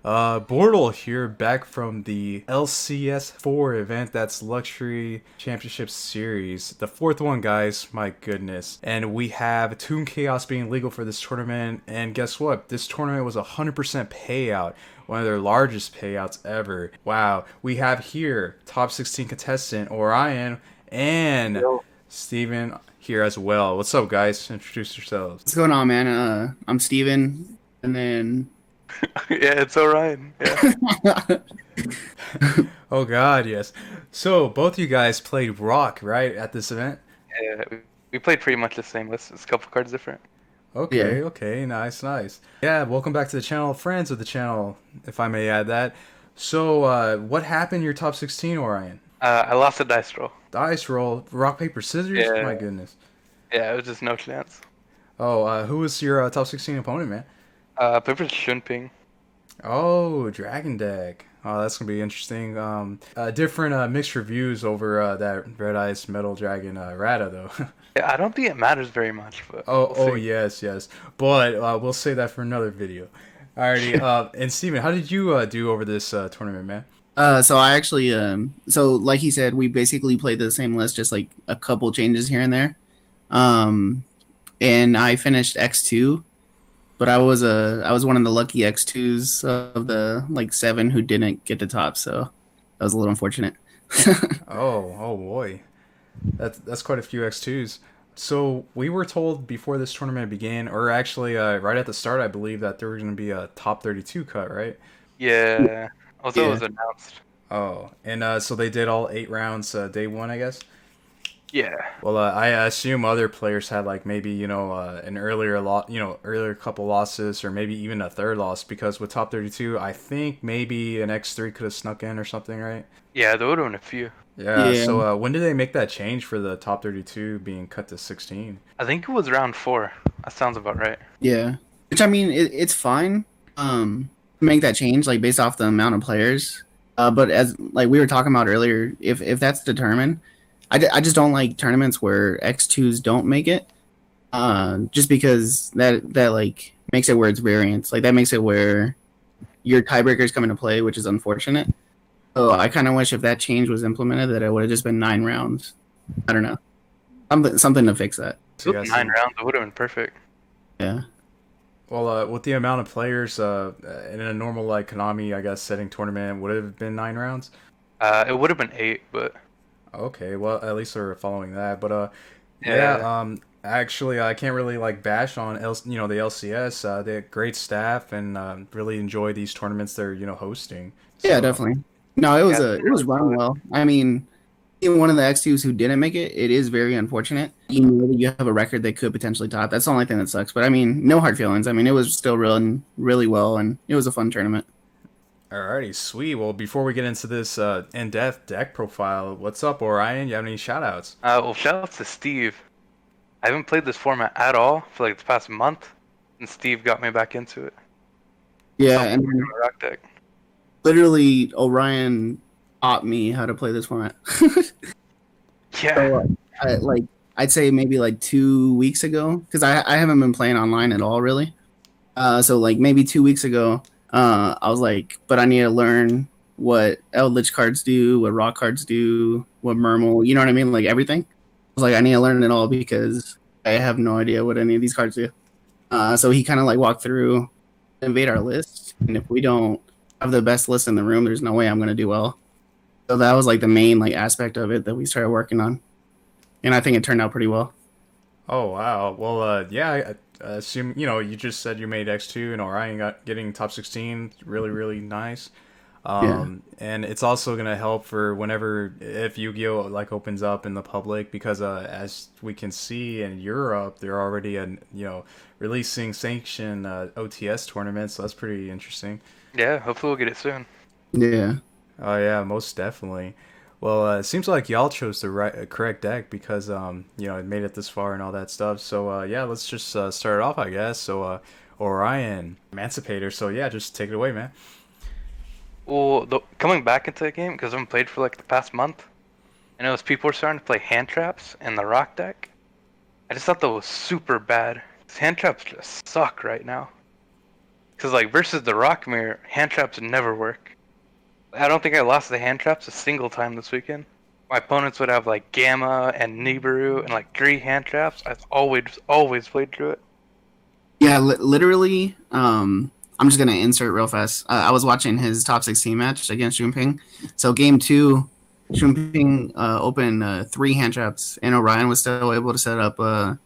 Bortle here, back from the LCS 4 event. That's Luxury Championship Series. The fourth one, guys. My goodness. And we have Toon Chaos being legal for this tournament. And guess what? This tournament was a 100% payout. One of their largest payouts ever. Wow. We have here top 16 contestant Orion and Yo. Steven here as well. What's up, guys? Introduce yourselves. What's going on, man? I'm Steven, and then Yeah, it's Orion. Yeah. Oh God, yes. So both you guys played Rock, right, at this event? Yeah, we played pretty much the same list. It's a couple cards different. yeah. Okay, okay, nice, nice. Yeah, welcome back to the channel, friends of the channel, if I may add that. So, what happened in your top 16, Orion? I lost a dice roll. Dice roll, rock, paper, scissors? My Yeah, goodness. yeah, it was just no chance. Oh, who was your top 16 opponent, man? Paper Shunping. Oh, Dragon Deck. Oh, that's gonna be interesting. Different mixed reviews over that Red Ice Metal Dragon Rata, though. Yeah, I don't think it matters very much, but Oh, we'll oh see. yes, yes. But we'll save that for another video. Alrighty. And Steven, how did you do over this tournament, man? So I actually, so like he said, we basically played the same list, just like a couple changes here and there. Um, and I finished X2, but I was one of the lucky X2s of the like seven who didn't get the top, so that was a little unfortunate. Oh, oh boy, that's quite a few X2s. So we were told before this tournament began, or actually right at the start, I believe that there were going to be a top 32 cut, right? Yeah, although it Yeah. was announced. Oh, and so they did all 8 rounds day one, I guess. Yeah, Well, I assume other players had like maybe an earlier lot, earlier couple losses, or maybe even a third loss because with top 32, I think maybe an X3 could have snuck in or something, right? yeah, there would have been a few. Yeah. Yeah. So when did they make that change for the top 32 being cut to 16? I think it was round 4. That sounds about right. Yeah. Which I mean, it's fine. To make that change like based off the amount of players. But as like we were talking about earlier, if that's determined, I just don't like tournaments where X2s don't make it. Just because that like makes it where it's variance. Like that makes it where your tiebreakers come into play, which is unfortunate. So I kind of wish if that change was implemented that it would have just been 9 rounds. I don't know. Something to fix that. If So it yeah, was 9 rounds, it would have been perfect. Yeah. well, with the amount of players in a normal like Konami, I guess setting tournament would have been 9 rounds. It would have been 8, but Okay, well at least they're following that. But yeah, yeah, actually I can't really like bash on the LCS. They have great staff and really enjoy these tournaments they're hosting. Yeah, So definitely. No, yeah, it was run well. I mean, even one of the X2s who didn't make it, it is very unfortunate. You know that you have a record they could potentially top. That's the only thing that sucks. But I mean, no hard feelings. I mean, it was still run really well, and it was a fun tournament. alrighty, sweet. Well, before we get into this in-depth deck profile, what's up, Orion? You have any shoutouts? well, shout out to Steve. I haven't played this format at all for like the past month, and Steve got me back into it. Yeah, Helped and me with my rock deck. literally Orion taught me how to play this format. Yeah, So, like I'd say maybe like 2 weeks ago, because I haven't been playing online at all really. So like maybe 2 weeks ago, I was like, but I need to learn what Eldritch cards do, what Rock cards do, what Mermal, you know what I mean, like everything. I was like, I need to learn it all because I have no idea what any of these cards do. So he kind of like walked through, invade our list, and if we don't have the best list in the room, there's no way I'm gonna do well. So that was like the main like aspect of it that we started working on, and I think it turned out pretty well. Oh wow. Well, yeah. I assume you just said you made X2 and Orion got getting top 16. Really, really nice. Yeah, And it's also gonna help for whenever if Yu-Gi-Oh like opens up in the public because as we can see in Europe, they're already releasing sanctioned OTS tournaments. So that's pretty interesting. yeah. Hopefully we'll get it soon. yeah. Oh yeah, most definitely. Well, it seems like y'all chose the correct deck because it made it this far and all that stuff. So yeah, let's just start it off, I guess. So Orion, Emancipator. So yeah, just take it away, man. Well, coming back into the game because I haven't played for like the past month, and it was people were starting to play hand traps in the rock deck. I just thought that was super bad. 'Cause hand traps just suck right now. Because like versus the rock mirror, hand traps never work. I don't think I lost the hand traps a single time this weekend. My opponents would have like Gamma and Nibiru and like 3 hand traps. I've always played through it. Yeah, literally. I'm just gonna insert real fast. I was watching his top 16 match against Junping. So game two, Junping opened 3 hand traps, and Orion was still able to set up. I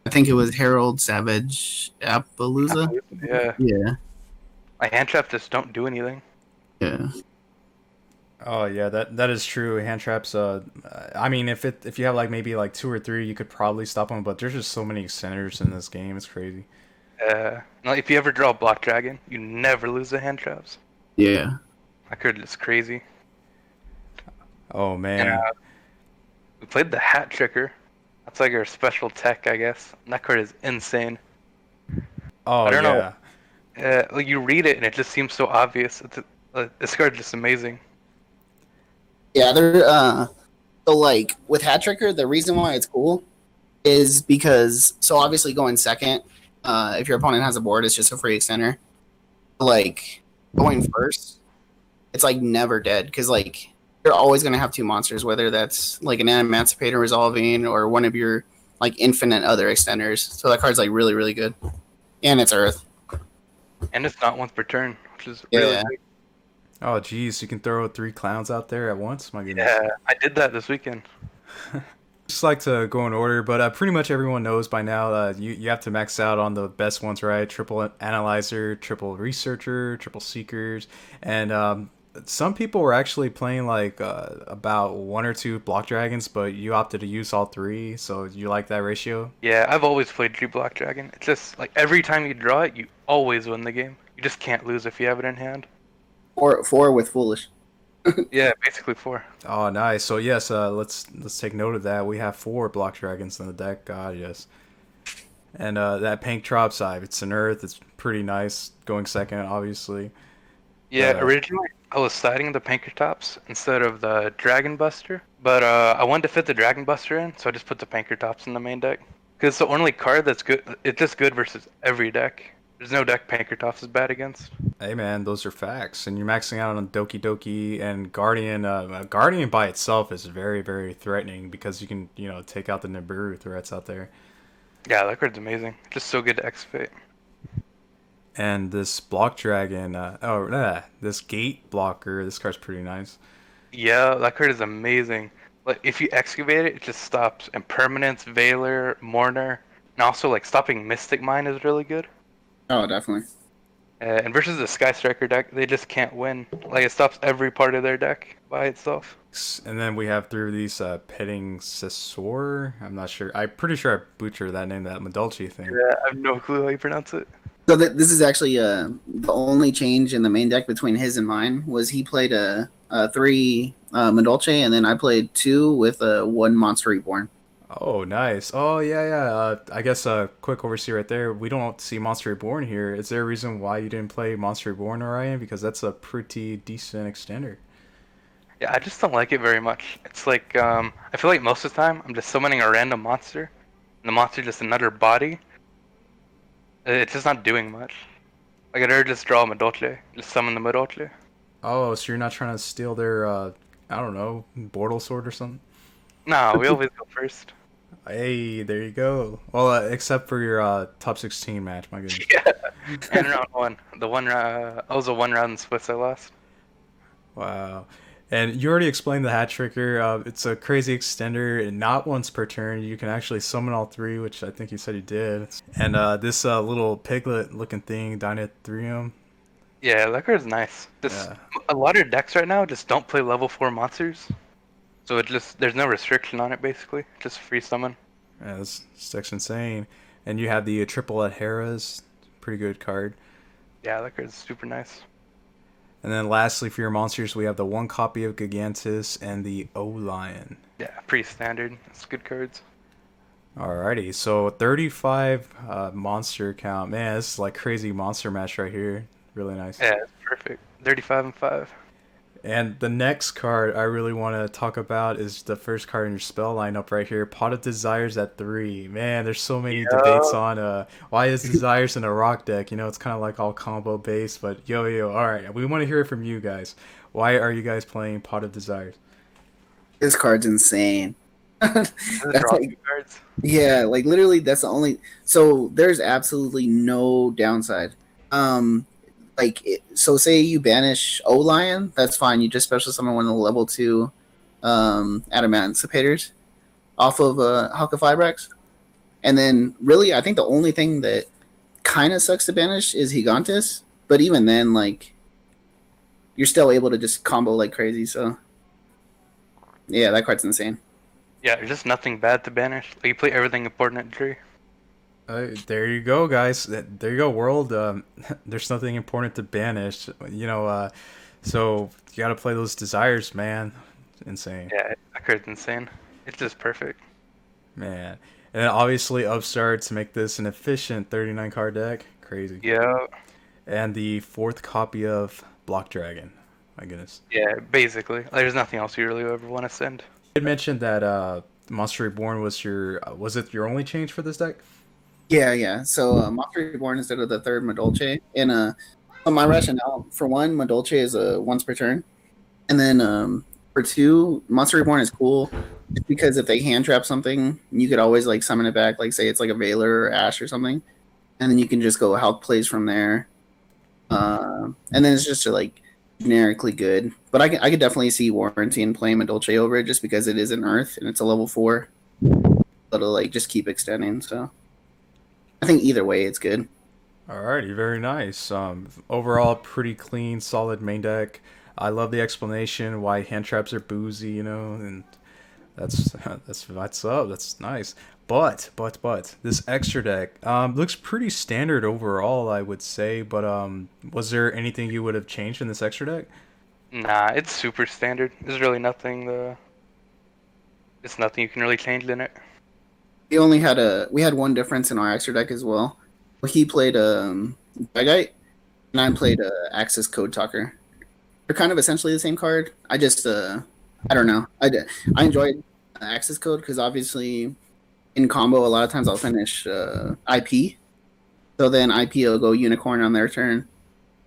think it was Harold Savage Appaloosa. Yeah, Yeah, my hand traps just don't do anything. yeah. Oh yeah, that is true. Hand traps. I mean, if you have like maybe like 2 or 3, you could probably stop them. But there's just so many extenders in this game. It's crazy. Now if you ever draw a block dragon, you never lose the hand traps. Yeah. That card is crazy. Oh And man. we played the Hat Tricker. That's like our special tech, I guess. And that card is insane. Oh I don't yeah. know. Like you read it and it just seems so obvious. This card is just amazing. Yeah, they're so like with Hat Tricker, the reason why it's cool is because so obviously going second, if your opponent has a board, it's just a free extender. Like going first, it's like never dead because like you're always gonna have 2 monsters, whether that's like an Adamancipators resolving or one of your like infinite other extenders. So that card's like really really good, and it's Earth. And it's not once per turn, which is really Yeah. big. Oh geez, you can throw 3 clowns out there at once. My goodness. Yeah, I did that this weekend. Just like to go in order, but pretty much everyone knows by now. You have to max out on the best ones, right? Triple analyzer, triple researcher, triple seekers, and some people were actually playing like about 1 or 2 block dragons, but you opted to use all 3. So you like that ratio? Yeah, I've always played 3 block dragon. It's just like every time you draw it, you always win the game. You just can't lose if you have it in hand. Four with Foolish. Yeah, basically 4. Oh, nice. So yes, let's take note of that. We have 4 block dragons in the deck. God, yes. And that pink drop side, it's an earth. It's pretty nice. Going second, obviously. Yeah, Uh, originally I was siding the Pankratops instead of the Dragon Buster, but I wanted to fit the Dragon Buster in, so I just put the Pankratops in the main deck. Because it's the only card that's good. It's just good versus every deck. There's no deck Pankratops is bad against. Hey man, those are facts, and you're maxing out on Doki Doki and Guardian. Guardian by itself is very, very threatening because you can, take out the Nibiru threats out there. Yeah, that card's amazing. Just so good to excavate. And this block dragon, this gate blocker, this card's pretty nice. Yeah, that card is amazing. Like if you excavate it, it just stops Impermanence, Veiler, Mourner, and also like stopping Mystic Mine is really good. Oh, definitely. And versus the Sky Striker deck, they just can't win. Like it stops every part of their deck by itself. And then we have through these Petting Sessor. I'm not sure. I'm pretty sure I butchered that name, that Medulci thing. Yeah, I have no clue how you pronounce it. So this is actually the only change in the main deck between his and mine was he played a 3 Medolce, and then I played 2 with 1 Monster Reborn. Oh, nice. Oh, yeah, yeah. I guess a quick overview right there. We don't see Monster Reborn here. Is there a reason why you didn't play Monster Reborn, Orion? Because that's a pretty decent extender. Yeah, I just don't like it very much. It's like I feel like most of the time I'm just summoning a random monster, and the monster just another body. It's just not doing much. Like I'd rather just draw a Medolce, just summon the Medolce. Oh, so you're not trying to steal their, I don't know, Bortle Sword or something? No, we always go first. Hey, there you go. Well, except for your top 16 match, my goodness. Yeah. And round 1, I was a 1 round in Swiss I lost. Wow. And you already explained the Hat Tricker. It's a crazy extender, and not once per turn. You can actually summon all 3, which I think you said you did. And this little piglet-looking thing, Dynathrium. Yeah, that card's nice. Just Yeah. a lot of decks right now just don't play level 4 monsters, so there's no restriction on it basically. Just free summon. Yeah, this deck's insane. And you have the triple at Hera's. Pretty good card. Yeah, that card's super nice. And then lastly, for your monsters, we have the 1 copy of Gigantus and the O-Lion. Yeah, pretty standard. It's good cards. Alrighty, so 35 monster count. Man, this is like crazy monster match right here. Really nice. Yeah, it's perfect. 35 and 5. And the next card I really want to talk about is the first card in your spell lineup right here, Pot of Desires at 3. Man, there's so many debates Yeah. on why is Desires in a rock deck. You know, it's kind of like all combo based, but yo, all right, we want to hear it from you guys. Why are you guys playing Pot of Desires? This card's insane. Just That's draw like, two cards. yeah, like literally that's the only. So there's absolutely no downside. Um, so say you banish Lion, that's fine. You just special summon one of the level 2 Adamancipators off of Hulk of Fibrax. And then really I think the only thing that kind of sucks to banish is Gigantus, but even then, like, you're still able to just combo like crazy. So yeah, that card's insane. Yeah, there's just nothing bad to banish. Like you play everything important at tree. There you go, guys. There you go, world. There's nothing important to banish. You know, so you got to play those Desires, man. Insane. Yeah, that card's insane. It's just perfect. Man. And then obviously Upstart to make this an efficient 39 card deck. Crazy. Yeah, And the fourth copy of Block Dragon. My goodness. yeah, basically. Like, there's nothing else you really ever want to send. You had mentioned that Monster Reborn was was it your only change for this deck? Yeah. So Monster Reborn instead of the third Madolche. And my rationale for one, Madolche is a once per turn. And then for two, Monster Reborn is cool just because if they hand trap something, you could always like summon it back, like say it's like a Veiler or Ash or something. And then you can just go health plays from there. And then it's just like generically good. But I could definitely see Warranty and playing Madolche over it just because it is an Earth and it's a level 4. It'll like just keep extending. So I think either way it's good. Alrighty, very nice. Overall, pretty clean, solid main deck. I love the explanation why hand traps are boozy, you know, and that's that's up. That's nice. But this extra deck looks pretty standard overall, I would say. But was there anything you would have changed in this extra deck? Nah, it's super standard. There's really nothing. It's nothing you can really change in it. We had one difference in our extra deck as well. He played Dragite, and I played Access Code Talker. They're kind of essentially the same card. I just I don't know. I enjoyed Access Code because obviously in combo a lot of times I'll finish IP. So then IP will go Unicorn on their turn.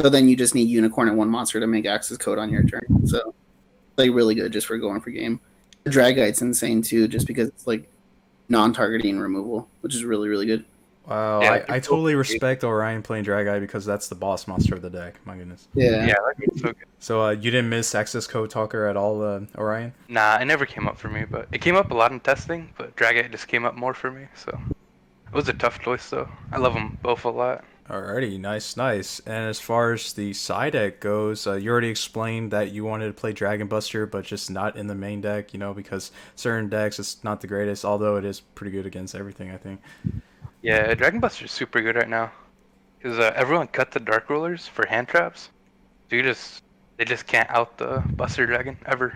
So then you just need Unicorn and one monster to make Access Code on your turn. So like really good just for going for game. Dragite's insane too, just because it's like non-targeting removal, which is really, really good. Wow, Yeah, I totally respect Orion playing Drageye because that's the boss monster of the deck. My goodness. Yeah. Yeah, that card's so good. So you didn't miss Access Code Talker at all, Orion? Nah, it never came up for me, but it came up a lot in testing. But Dragite just came up more for me, so it was a tough choice though. I love them both a lot. Alrighty, nice. And as far as the side deck goes, you already explained that you wanted to play Dragon Buster, but just not in the main deck, you know, because certain decks it's not the greatest, although it is pretty good against everything, I think. Yeah, Dragon Buster's super good right now, because everyone cut the Dark Rulers for hand traps. So they just can't out the Buster Dragon ever.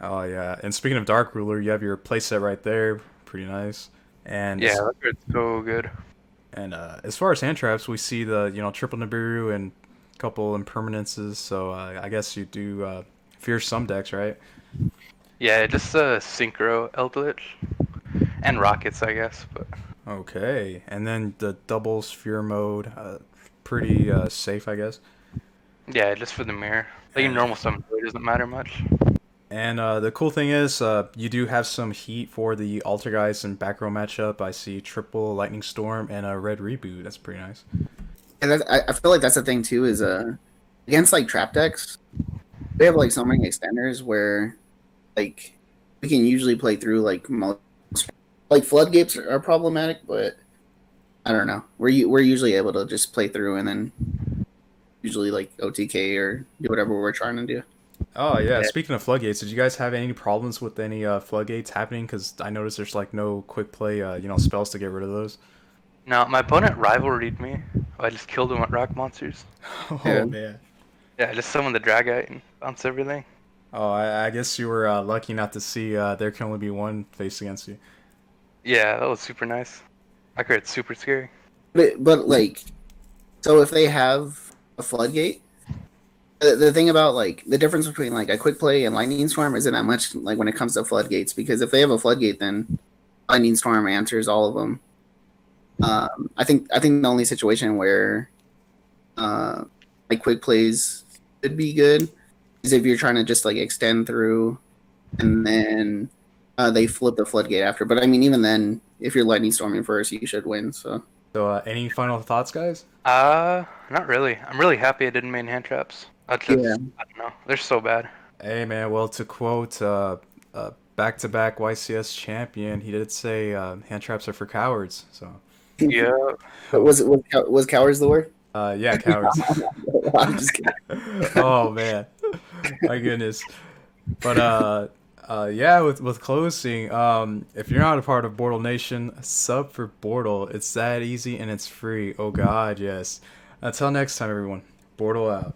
Oh yeah, and speaking of Dark Ruler, you have your playset right there, pretty nice. And Yeah, that card's so good. and as far as hand traps, we see the triple Nibiru and a couple impermanences. So I guess you do fear some decks, right? Yeah, just Synchro Eldritch and Rockets, I guess. But Okay, and then the double sphere mode, pretty safe, I guess. yeah, just for the mirror. Like your normal summon really doesn't matter much. And the cool thing is, you do have some heat for the Altergeist and back row matchup. I see triple Lightning Storm and a red reboot. That's pretty nice. And I feel like that's the thing too is against like trap decks, they have like so many extenders where like we can usually play through like most like floodgates are problematic, but I don't know. We're usually able to just play through and then usually like OTK or do whatever we're trying to do. Oh yeah. Yeah. Speaking of floodgates, did you guys have any problems with any floodgates happening? Because I noticed there's like no quick play, spells to get rid of those. Now my opponent rivalried me. I just killed him with rock monsters. Oh Yeah. man. Yeah, I just summoned the Dragite and bounce everything. Oh, I guess you were lucky not to see there can only be one face against you. Yeah, that was super nice. That card's super scary. But like, so if they have a floodgate, The thing about like the difference between like a quick play and lightning storm isn't that much like when it comes to floodgates, because if they have a floodgate, then lightning storm answers all of them. I think the only situation where like quick plays could be good is if you're trying to just like extend through and then they flip the floodgate after. But I mean, even then, if you're lightning storming first, you should win. So So, any final thoughts, guys? Not really. I'm really happy I didn't main hand traps. I yeah, just, I don't know. They're so bad. Hey, man. Well, to quote back-to-back YCS champion, he did say hand traps are for cowards. So, Yeah. but was cowards the word? yeah, cowards. I'm just kidding. Oh man, my goodness. But yeah, with closing, if you're not a part of Bortle Nation, sub for Bortle. It's that easy and it's free. Oh God, yes. Until next time, everyone. Bortle out.